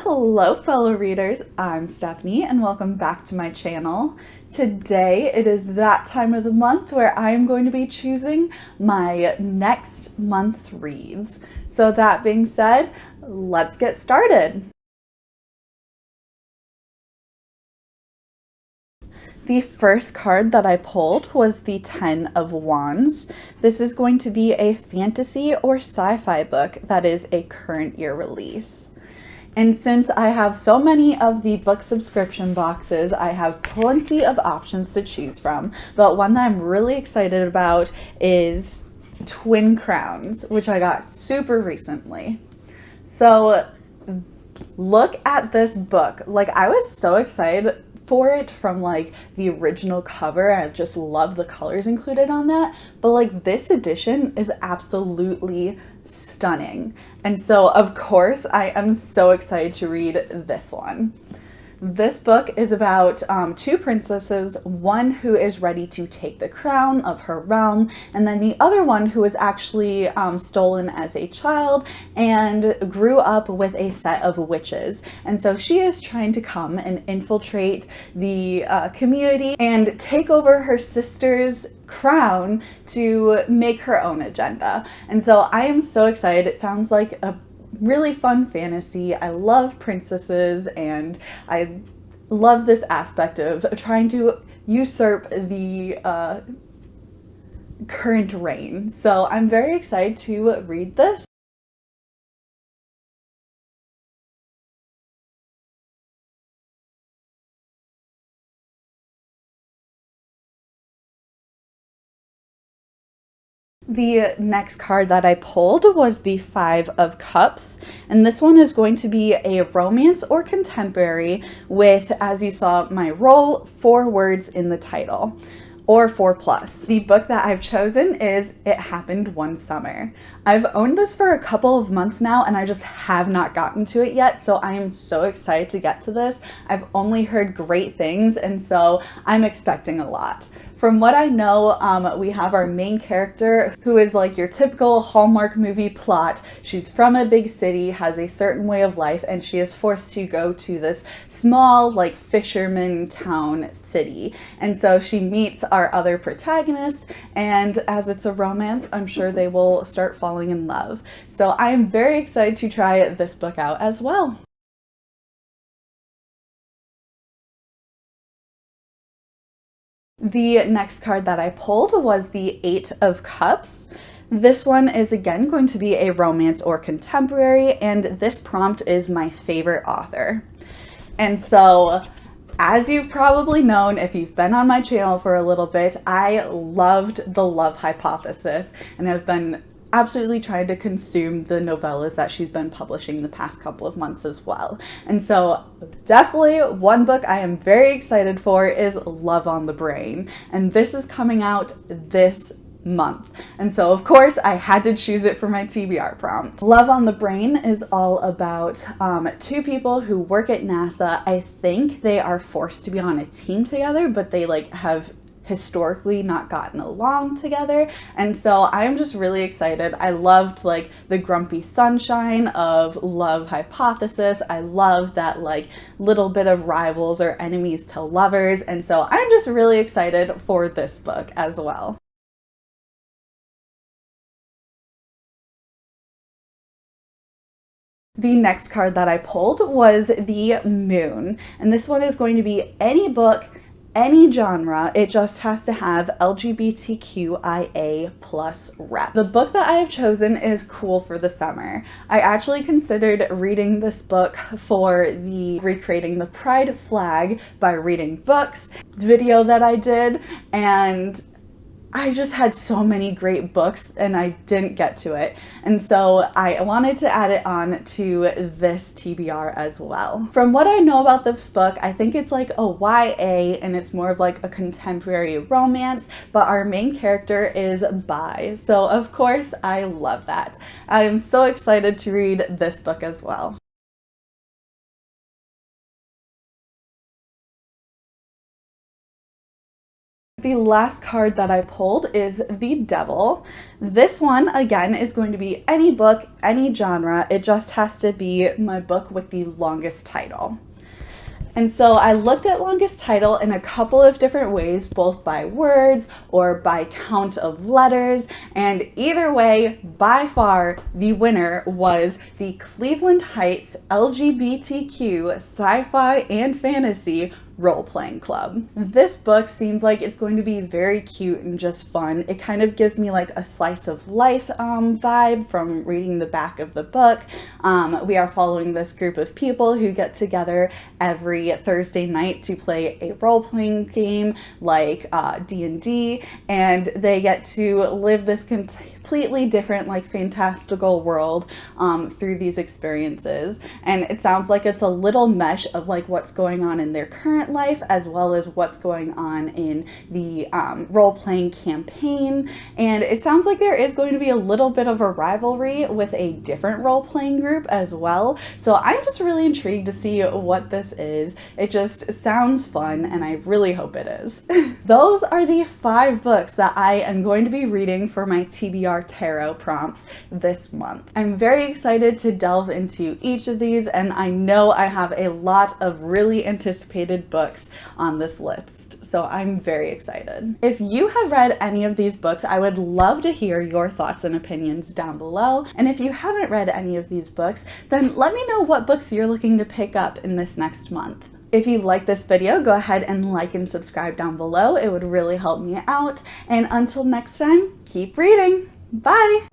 Hello fellow readers, I'm Stephanie and welcome back to my channel. Today it is that time of the month where I am going to be choosing my next month's reads. So that being said, let's get started. The first card that I pulled was the Ten of Wands. This is going to be a fantasy or sci-fi book that is a current year release. And since I have so many of the book subscription boxes, I have plenty of options to choose from. But one that I'm really excited about is Twin Crowns, which I got super recently. So look at this book. Like, I was so excited for it from like the original cover. I just love the colors included on that. But like this edition is absolutely stunning. And so of course I am so excited to read this one. This book is about two princesses, one who is ready to take the crown of her realm, and then the other one who was actually stolen as a child and grew up with a set of witches. And so she is trying to come and infiltrate the community and take over her sister's crown to make her own agenda. And so I am so excited. It sounds like a really fun fantasy. I love princesses and I love this aspect of trying to usurp the current reign. So I'm very excited to read this. The next card that I pulled was the Five of Cups, and this one is going to be a romance or contemporary with, as you saw my roll, 4 words in the title, or 4+. The book that I've chosen is It Happened One Summer. I've owned this for a couple of months now and I just have not gotten to it yet, so I am so excited to get to this. I've only heard great things and so I'm expecting a lot. From what I know, we have our main character who is like your typical Hallmark movie plot. She's from a big city, has a certain way of life, and she is forced to go to this small like fisherman town city. And so she meets our other protagonist, and as it's a romance, I'm sure they will start falling in love. So I am very excited to try this book out as well. The next card that I pulled was the Eight of Cups. This one is again going to be a romance or contemporary, and this prompt is my favorite author. And so, as you've probably known, if you've been on my channel for a little bit, I loved The Love Hypothesis, and I've been absolutely trying to consume the novellas that she's been publishing the past couple of months as well. And so definitely one book I am very excited for is Love on the Brain. And this is coming out this month. And so of course I had to choose it for my TBR prompt. Love on the Brain is all about two people who work at NASA. I think they are forced to be on a team together, but they like have historically not gotten along together. And so I'm just really excited. I loved like the grumpy sunshine of Love Hypothesis. I love that like little bit of rivals or enemies to lovers. And so I'm just really excited for this book as well. The next card that I pulled was the Moon. And this one is going to be any book, any genre. It just has to have LGBTQIA plus rep. The book that I have chosen is Cool for the Summer. I actually considered reading this book for the Recreating the Pride Flag by Reading Books video that I did, and I just had so many great books and I didn't get to it. And so I wanted to add it on to this TBR as well. From what I know about this book, I think it's like a YA and it's more of like a contemporary romance, but our main character is bi. So of course I love that. I am so excited to read this book as well. the last card that I pulled is the Devil. This one, again, is going to be any book, any genre. It just has to be my book with the longest title. And so I looked at longest title in a couple of different ways, both by words or by count of letters. And either way, by far, the winner was the Cleveland Heights LGBTQ Sci-Fi and Fantasy Role-Playing Club. This book seems like it's going to be very cute and just fun. It kind of gives me like a slice of life vibe from reading the back of the book. We are following this group of people who get together every Thursday night to play a role-playing game like D&D, and they get to live this completely different, like, fantastical world through these experiences. And it sounds like it's a little mesh of like what's going on in their current life as well as what's going on in the role-playing campaign. And it sounds like there is going to be a little bit of a rivalry with a different role-playing group as well. So I'm just really intrigued to see what this is. It just sounds fun, and I really hope it is. Those are the 5 books that I am going to be reading for my TBR Tarot prompts this month. I'm very excited to delve into each of these, and I know I have a lot of really anticipated books on this list, so I'm very excited. If you have read any of these books, I would love to hear your thoughts and opinions down below. And if you haven't read any of these books, then let me know what books you're looking to pick up in this next month. If you like this video, go ahead and like and subscribe down below. It would really help me out. And until next time, keep reading. Bye!